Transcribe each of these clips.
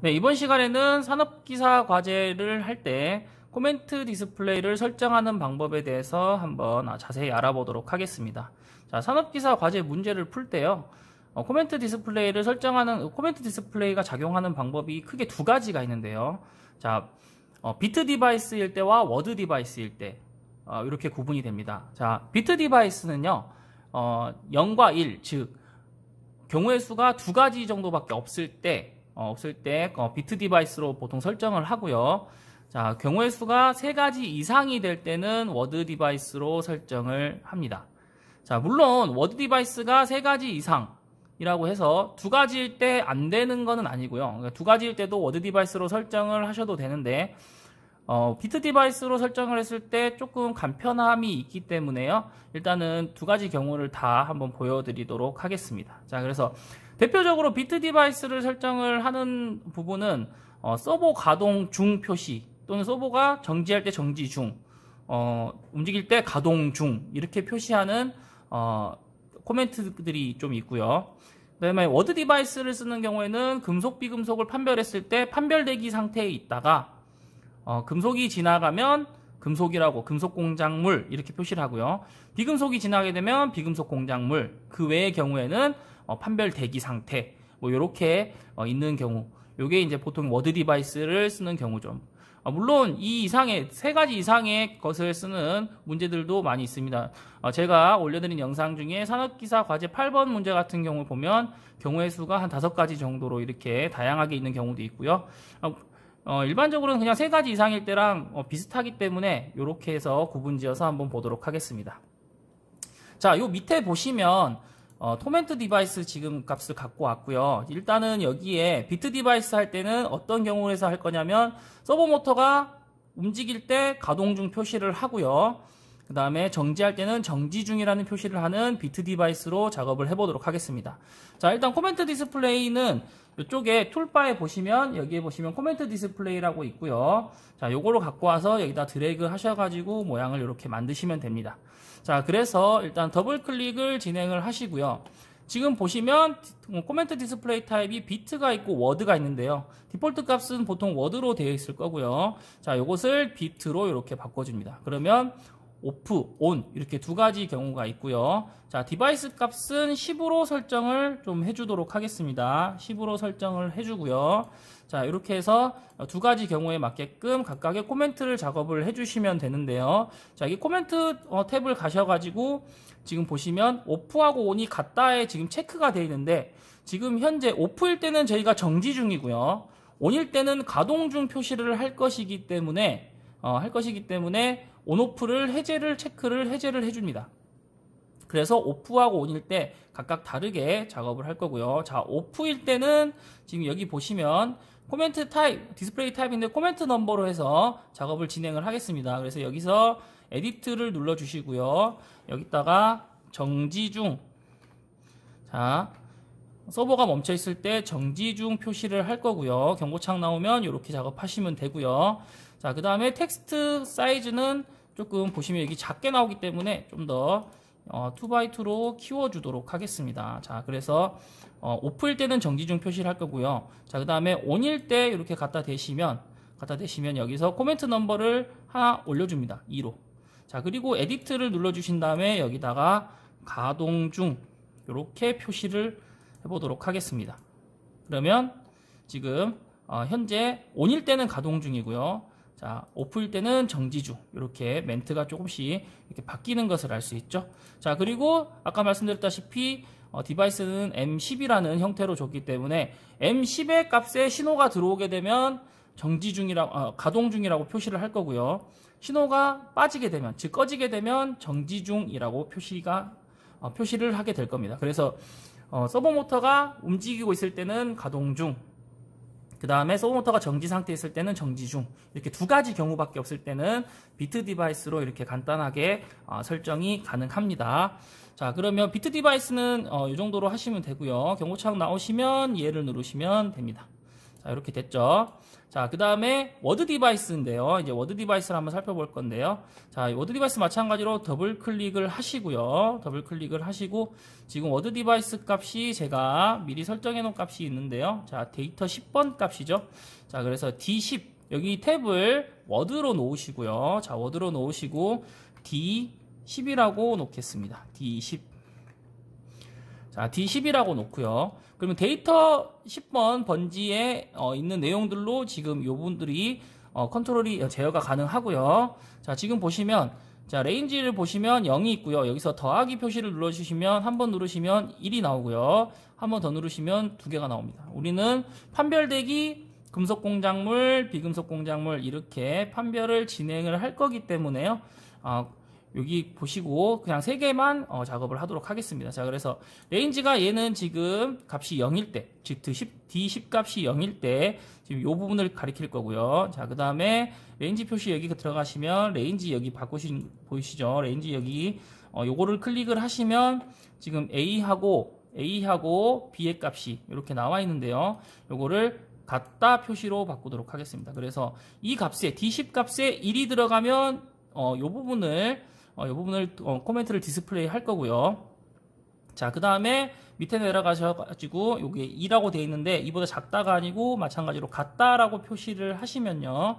네, 이번 시간에는 산업기사 과제를 할 때 코멘트 디스플레이를 설정하는 방법에 대해서 한번 자세히 알아보도록 하겠습니다. 자, 산업기사 과제 문제를 풀 때요. 코멘트 디스플레이를 설정하는, 코멘트 디스플레이가 작용하는 방법이 크게 두 가지가 있는데요. 자, 비트 디바이스일 때와 워드 디바이스일 때, 이렇게 구분이 됩니다. 자, 비트 디바이스는요, 0과 1, 즉, 경우의 수가 두 가지 정도밖에 없을 때, 비트 디바이스로 보통 설정을 하고요. 자, 경우의 수가 세 가지 이상이 될 때는 워드 디바이스로 설정을 합니다. 자, 물론 워드 디바이스가 세 가지 이상이라고 해서 두 가지일 때 안 되는 거는 아니고요. 그러니까 두 가지일 때도 워드 디바이스로 설정을 하셔도 되는데, 비트 디바이스로 설정을 했을 때 조금 간편함이 있기 때문에요. 일단은 두 가지 경우를 다 한번 보여드리도록 하겠습니다. 자, 그래서 대표적으로 비트 디바이스를 설정을 하는 부분은 서버 가동 중 표시 또는 서버가 정지할 때 정지 중, 움직일 때 가동 중 이렇게 표시하는 코멘트들이 좀 있고요. 그 다음에 워드 디바이스를 쓰는 경우에는 금속 비금속을 판별했을 때 판별대기 상태에 있다가 금속이 지나가면 금속이라고 금속 공작물 이렇게 표시를 하고요. 비금속이 지나게 되면 비금속 공작물, 그 외의 경우에는 판별 대기 상태 뭐 이렇게 있는 경우, 요게 이제 보통 워드 디바이스를 쓰는 경우죠. 물론 이 이상의 세 가지 이상의 것을 쓰는 문제들도 많이 있습니다. 제가 올려드린 영상 중에 산업기사 과제 8번 문제 같은 경우 보면 경우의 수가 한 5가지 정도로 이렇게 다양하게 있는 경우도 있고요. 일반적으로는 그냥 세 가지 이상일 때랑 비슷하기 때문에 이렇게 해서 구분지어서 한번 보도록 하겠습니다. 자, 요 밑에 보시면 코멘트 디바이스 지금 값을 갖고 왔고요. 일단은 여기에 비트 디바이스 할 때는 어떤 경우에서 할 거냐면 서버 모터가 움직일 때 가동 중 표시를 하고요. 그 다음에 정지할 때는 정지 중이라는 표시를 하는 비트 디바이스로 작업을 해보도록 하겠습니다. 자, 일단 코멘트 디스플레이는 이쪽에 툴바에 보시면 여기에 보시면 코멘트 디스플레이라고 있고요. 자, 요거로 갖고 와서 여기다 드래그 하셔가지고 모양을 이렇게 만드시면 됩니다. 자, 그래서 일단 더블 클릭을 진행을 하시고요. 지금 보시면 코멘트 디스플레이 타입이 비트가 있고 워드가 있는데요. 디폴트 값은 보통 워드로 되어 있을 거고요. 자, 요것을 비트로 이렇게 바꿔줍니다. 그러면 오프, 온 이렇게 두 가지 경우가 있고요. 자, 디바이스 값은 10으로 설정을 좀 해주도록 하겠습니다. 10으로 설정을 해주고요. 자, 이렇게 해서 두 가지 경우에 맞게끔 각각의 코멘트를 작업을 해주시면 되는데요. 자, 이 코멘트 탭을 가셔가지고 지금 보시면 오프하고 온이 같다에 지금 체크가 되어 있는데 지금 현재 오프일 때는 저희가 정지 중이고요. 온일 때는 가동 중 표시를 할 것이기 때문에 온오프를 해제를 해줍니다. 그래서 오프하고 온일 때 각각 다르게 작업을 할 거고요. 자, 오프일 때는 지금 여기 보시면 코멘트 타입, 디스플레이 타입인데 코멘트 넘버로 해서 작업을 진행을 하겠습니다. 그래서 여기서 에디트를 눌러주시고요. 여기다가 정지 중, 자, 서버가 멈춰 있을 때 정지 중 표시를 할 거고요. 경고창 나오면 이렇게 작업하시면 되고요. 자, 그 다음에 텍스트 사이즈는 조금 보시면 여기 작게 나오기 때문에 좀 더 2x2로 키워주도록 하겠습니다. 자, 그래서 오프일 때는 정지 중 표시를 할 거고요. 자, 그 다음에 온일 때 이렇게 갖다 대시면 여기서 코멘트 넘버를 하나 올려줍니다. 2로. 자, 그리고 에디트를 눌러주신 다음에 여기다가 가동 중 이렇게 표시를 해보도록 하겠습니다. 그러면 지금 현재 온일 때는 가동 중이고요. 자, 오프일 때는 정지 중, 이렇게 멘트가 조금씩 이렇게 바뀌는 것을 알 수 있죠. 자, 그리고 아까 말씀드렸다시피 디바이스는 M10이라는 형태로 줬기 때문에 M10의 값에 신호가 들어오게 되면 정지 중이라고, 가동 중이라고 표시를 할 거고요. 신호가 빠지게 되면, 즉 꺼지게 되면 정지 중이라고 표시를 하게 될 겁니다. 그래서 서버 모터가 움직이고 있을 때는 가동 중, 그 다음에 서버 모터가 정지 상태에 있을 때는 정지 중, 이렇게 두 가지 경우밖에 없을 때는 비트 디바이스로 이렇게 간단하게 설정이 가능합니다. 자, 그러면 비트 디바이스는 이 정도로 하시면 되고요. 경고창 나오시면 얘를 누르시면 됩니다. 자, 이렇게 됐죠. 자, 그 다음에 워드 디바이스인데요. 이제 워드 디바이스를 한번 살펴볼 건데요. 자, 워드 디바이스 마찬가지로 더블 클릭을 하시고요. 더블 클릭을 하시고, 지금 워드 디바이스 값이 제가 미리 설정해 놓은 값이 있는데요. 자, 데이터 10번 값이죠. 자, 그래서 D10, 여기 탭을 워드로 놓으시고요. 자, 워드로 놓으시고, D10이라고 놓겠습니다. D10. 자, D10이라고 놓고요. 그러면 데이터 10번 번지에 있는 내용들로 지금 요 분들이 컨트롤이 제어가 가능하고요. 자, 지금 보시면 자, 레인지를 보시면 0이 있고요. 여기서 더하기 표시를 눌러주시면 한 번 누르시면 1이 나오고요. 한 번 더 누르시면 2개가 나옵니다. 우리는 판별되기 금속 공작물, 비금속 공작물 이렇게 판별을 진행을 할 거기 때문에요. 여기 보시고 그냥 3개만 작업을 하도록 하겠습니다. 자, 그래서 레인지가 얘는 지금 값이 0일 때, 즉 D10 값이 0일 때 지금 이 부분을 가리킬 거고요. 자, 그 다음에 레인지 표시 여기 들어가시면 레인지 여기 보이시죠? 레인지 여기 요거를 클릭을 하시면 지금 A하고 B의 값이 이렇게 나와 있는데요. 요거를 같다 표시로 바꾸도록 하겠습니다. 그래서 이 값에 D10 값에 1이 들어가면 요 부분을 코멘트를 디스플레이 할 거고요. 자, 그 다음에 밑에 내려가셔가지고 요게 2라고 되어 있는데 이보다 작다가 아니고 마찬가지로 같다라고 표시를 하시면요.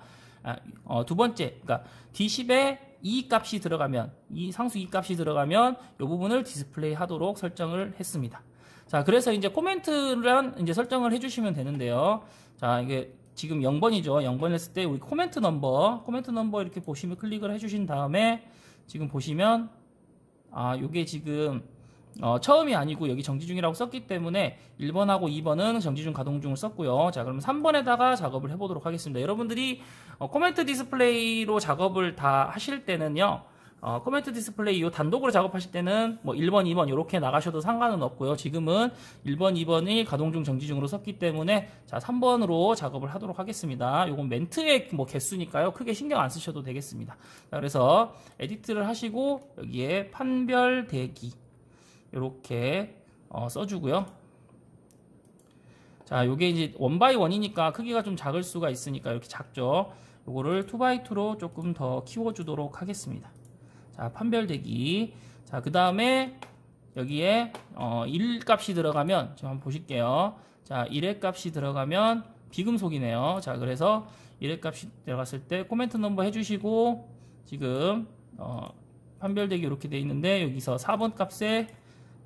두 번째, 그러니까 D10에 2 값이 들어가면, 이 상수 2 값이 들어가면 요 부분을 디스플레이 하도록 설정을 했습니다. 자, 그래서 이제 코멘트란 이제 설정을 해주시면 되는데요. 자, 이게 지금 0번이죠. 0번 했을 때 우리 코멘트 넘버 이렇게 보시면 클릭을 해주신 다음에 지금 보시면 요게 지금 처음이 아니고 여기 정지 중이라고 썼기 때문에 1번하고 2번은 정지 중 가동 중을 썼고요. 자, 그럼 3번에다가 작업을 해보도록 하겠습니다. 여러분들이 코멘트 디스플레이로 작업을 다 하실 때는요. 코멘트 디스플레이 요 단독으로 작업하실 때는 뭐 1번, 2번 이렇게 나가셔도 상관은 없고요. 지금은 1번, 2번이 가동 중, 정지 중으로 썼기 때문에 자, 3번으로 작업을 하도록 하겠습니다. 요건 멘트의 뭐 개수니까요. 크게 신경 안 쓰셔도 되겠습니다. 자, 그래서 에디트를 하시고 여기에 판별 대기 이렇게 써주고요. 자, 요게 이제 1x1이니까 크기가 좀 작을 수가 있으니까 이렇게 작죠. 요거를 2x2로 조금 더 키워주도록 하겠습니다. 자, 판별대기. 자, 그 다음에 여기에 1 값이 들어가면 지금 한번 보실게요. 자, 1의 값이 들어가면 비금속이네요. 자, 그래서 1의 값이 들어갔을 때 코멘트 넘버 해주시고 지금 판별대기 이렇게 돼 있는데 여기서 4번 값에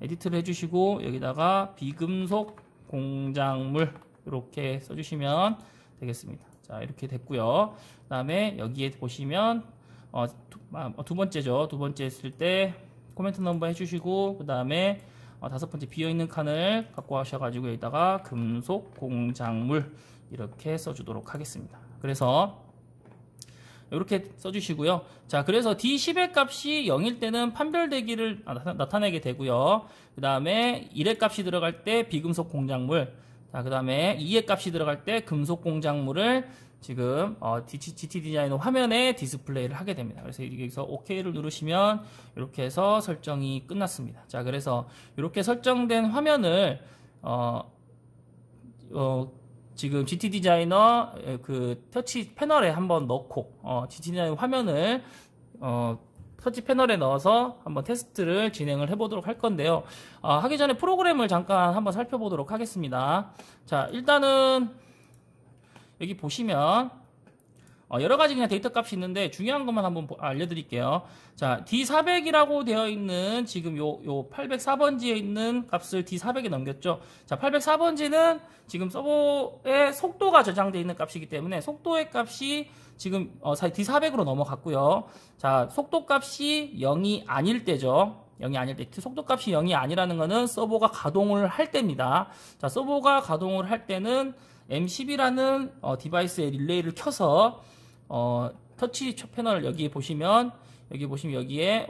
에디트를 해주시고 여기다가 비금속 공작물 이렇게 써주시면 되겠습니다. 자, 이렇게 됐고요. 그 다음에 여기에 보시면 두 번째죠. 두 번째 했을 때 코멘트 넘버 해주시고 그 다음에 5번째 비어있는 칸을 갖고 하셔가지고 여기다가 금속 공작물 이렇게 써주도록 하겠습니다. 그래서 이렇게 써주시고요. 자, 그래서 D10의 값이 0일 때는 판별대기를 나타내게 되고요. 그 다음에 1의 값이 들어갈 때 비금속 공작물, 자, 그 다음에 2의 값이 들어갈 때 금속 공작물을 지금 GT 디자이너 화면에 디스플레이를 하게 됩니다. 그래서 여기서 OK를 누르시면 이렇게 해서 설정이 끝났습니다. 자, 그래서 이렇게 설정된 화면을 지금 GT 디자이너 그 터치 패널에 한번 넣고 GT 디자이너 화면을 터치 패널에 넣어서 한번 테스트를 진행을 해보도록 할 건데요. 하기 전에 프로그램을 잠깐 한번 살펴보도록 하겠습니다. 자, 일단은 여기 보시면 여러 가지 그냥 데이터 값이 있는데 중요한 것만 한번 알려드릴게요. 자, D400이라고 되어 있는 지금 요 804번지에 있는 값을 D400에 넘겼죠. 자, 804번지는 지금 서버에 속도가 저장되어 있는 값이기 때문에 속도의 값이 지금 D400으로 넘어갔고요. 자, 속도 값이 0이 아닐 때죠. 0이 아닐 때, 속도 값이 0이 아니라는 것은 서버가 가동을 할 때입니다. 자, 서버가 가동을 할 때는 M10이라는 디바이스의 릴레이를 켜서 터치 패널 여기에 보시면 여기에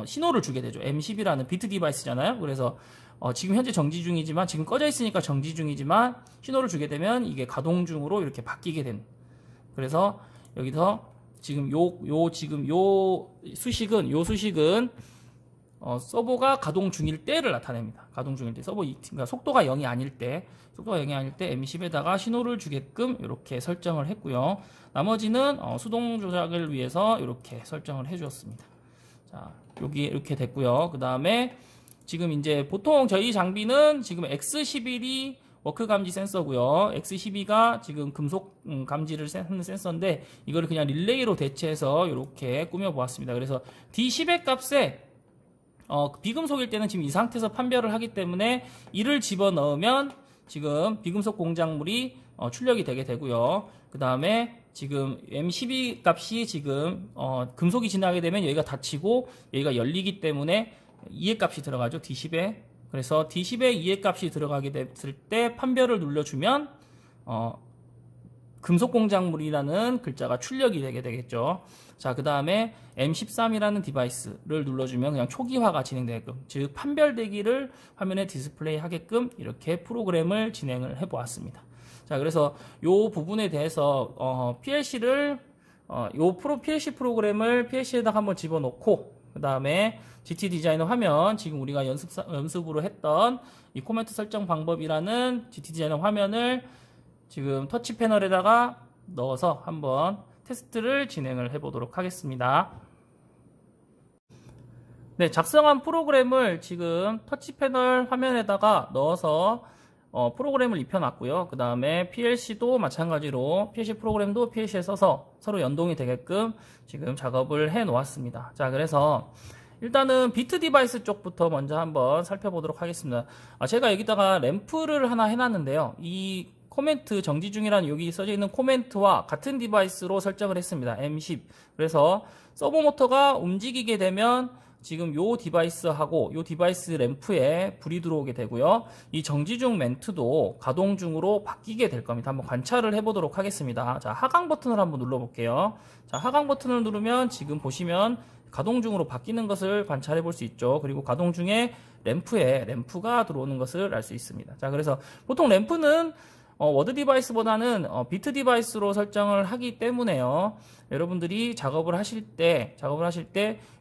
신호를 주게 되죠. M10이라는 비트 디바이스잖아요. 그래서 지금 현재 정지 중이지만 지금 꺼져 있으니까 정지 중이지만 신호를 주게 되면 이게 가동 중으로 이렇게 바뀌게 된. 그래서 여기서 지금 요 수식은 서버가 가동 중일 때를 나타냅니다. 가동 중일 때 그러니까 속도가 0이 아닐 때 M10에다가 신호를 주게끔 이렇게 설정을 했고요. 나머지는 수동 조작을 위해서 이렇게 설정을 해주었습니다. 자, 여기 이렇게 됐고요. 그 다음에 지금 이제 보통 저희 장비는 지금 X11이 워크 감지 센서고요. X12가 지금 금속 감지를 하는 센서인데 이거를 그냥 릴레이로 대체해서 이렇게 꾸며 보았습니다. 그래서 D10의 값에 비금속일 때는 지금 이 상태에서 판별을 하기 때문에 이를 집어넣으면 지금 비금속 공작물이 출력이 되게 되고요. 그 다음에 지금 M12 값이 지금 금속이 지나게 되면 여기가 닫히고 여기가 열리기 때문에 2의 값이 들어가죠. D10에. 그래서 D10에 2의 값이 들어가게 됐을 때 판별을 눌러주면 금속 공작물이라는 글자가 출력이 되게 되겠죠. 자, 그 다음에 M13이라는 디바이스를 눌러주면 그냥 초기화가 진행되게끔, 즉 판별되기를 화면에 디스플레이 하게끔 이렇게 프로그램을 진행을 해 보았습니다. 자, 그래서 요 부분에 대해서 PLC를 PLC 프로그램을 PLC에다가 한번 집어넣고 그 다음에 GT 디자이너 화면, 지금 우리가 연습으로 했던 이 코멘트 설정 방법이라는 GT 디자이너 화면을 지금 터치 패널에다가 넣어서 한번 테스트를 진행을 해 보도록 하겠습니다. 네, 작성한 프로그램을 지금 터치 패널 화면에다가 넣어서 프로그램을 입혀놨고요. 그 다음에 PLC도 마찬가지로 PLC 프로그램도 PLC에 써서 서로 연동이 되게끔 지금 작업을 해 놓았습니다. 자, 그래서 일단은 비트 디바이스 쪽부터 먼저 한번 살펴보도록 하겠습니다. 제가 여기다가 램프를 하나 해놨는데요. 이 코멘트 정지 중이라는 여기 써져 있는 코멘트와 같은 디바이스로 설정을 했습니다. M10. 그래서 서버 모터가 움직이게 되면 지금 요 디바이스하고 요 디바이스 램프에 불이 들어오게 되고요. 이 정지 중 멘트도 가동 중으로 바뀌게 될 겁니다. 한번 관찰을 해보도록 하겠습니다. 자, 하강 버튼을 한번 눌러볼게요. 자, 하강 버튼을 누르면 지금 보시면 가동 중으로 바뀌는 것을 관찰해 볼 수 있죠. 그리고 가동 중에 램프가 들어오는 것을 알 수 있습니다. 자, 그래서 보통 램프는 워드 디바이스보다는 비트 디바이스로 설정을 하기 때문에요. 여러분들이 작업을 하실 때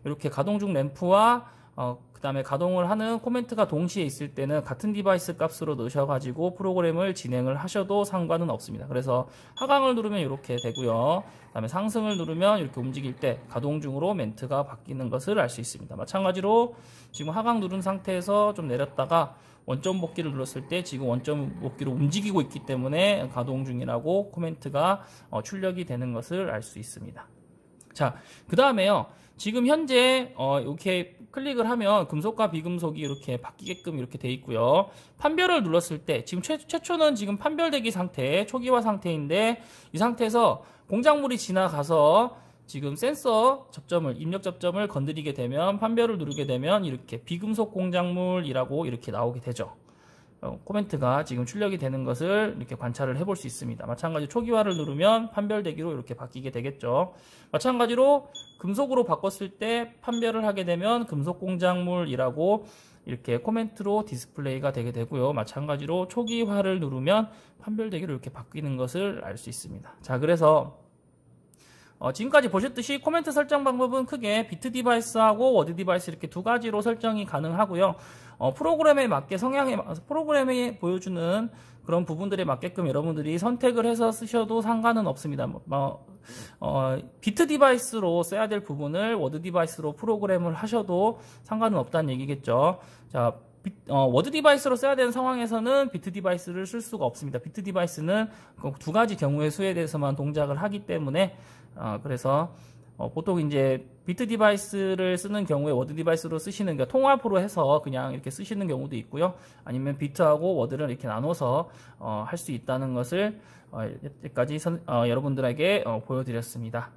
이렇게 가동 중 램프와 그 다음에 가동을 하는 코멘트가 동시에 있을 때는 같은 디바이스 값으로 넣으셔가지고 프로그램을 진행을 하셔도 상관은 없습니다. 그래서 하강을 누르면 이렇게 되고요. 그 다음에 상승을 누르면 이렇게 움직일 때 가동 중으로 멘트가 바뀌는 것을 알 수 있습니다. 마찬가지로 지금 하강 누른 상태에서 좀 내렸다가 원점 복귀를 눌렀을 때 지금 원점 복귀로 움직이고 있기 때문에 가동 중이라고 코멘트가 출력이 되는 것을 알 수 있습니다. 자, 그 다음에요. 지금 현재 이렇게 클릭을 하면 금속과 비금속이 이렇게 바뀌게끔 이렇게 돼 있고요. 판별을 눌렀을 때 지금 최초는 지금 판별되기 상태, 초기화 상태인데 이 상태에서 공작물이 지나가서 지금 센서 접점을, 입력 접점을 건드리게 되면, 판별을 누르게 되면 이렇게 비금속 공작물이라고 이렇게 나오게 되죠. 코멘트가 지금 출력이 되는 것을 이렇게 관찰을 해볼 수 있습니다. 마찬가지로 초기화를 누르면 판별되기로 이렇게 바뀌게 되겠죠. 마찬가지로 금속으로 바꿨을 때 판별을 하게 되면 금속 공작물이라고 이렇게 코멘트로 디스플레이가 되게 되고요. 마찬가지로 초기화를 누르면 판별되기로 이렇게 바뀌는 것을 알 수 있습니다. 자, 그래서 지금까지 보셨듯이 코멘트 설정 방법은 크게 비트 디바이스하고 워드 디바이스 이렇게 두 가지로 설정이 가능하고요. 프로그램에 맞게 프로그램이 보여주는 그런 부분들에 맞게끔 여러분들이 선택을 해서 쓰셔도 상관은 없습니다. 비트 디바이스로 써야 될 부분을 워드 디바이스로 프로그램을 하셔도 상관은 없다는 얘기겠죠. 자, 워드 디바이스로 써야 되는 상황에서는 비트 디바이스를 쓸 수가 없습니다. 비트 디바이스는 두 가지 경우의 수에 대해서만 동작을 하기 때문에 그래서 보통 이제 비트 디바이스를 쓰는 경우에 워드 디바이스로 쓰시는, 그러니까 통합으로 해서 그냥 이렇게 쓰시는 경우도 있고요. 아니면 비트하고 워드를 이렇게 나눠서 할 수 있다는 것을 여기까지 여러분들에게 보여드렸습니다.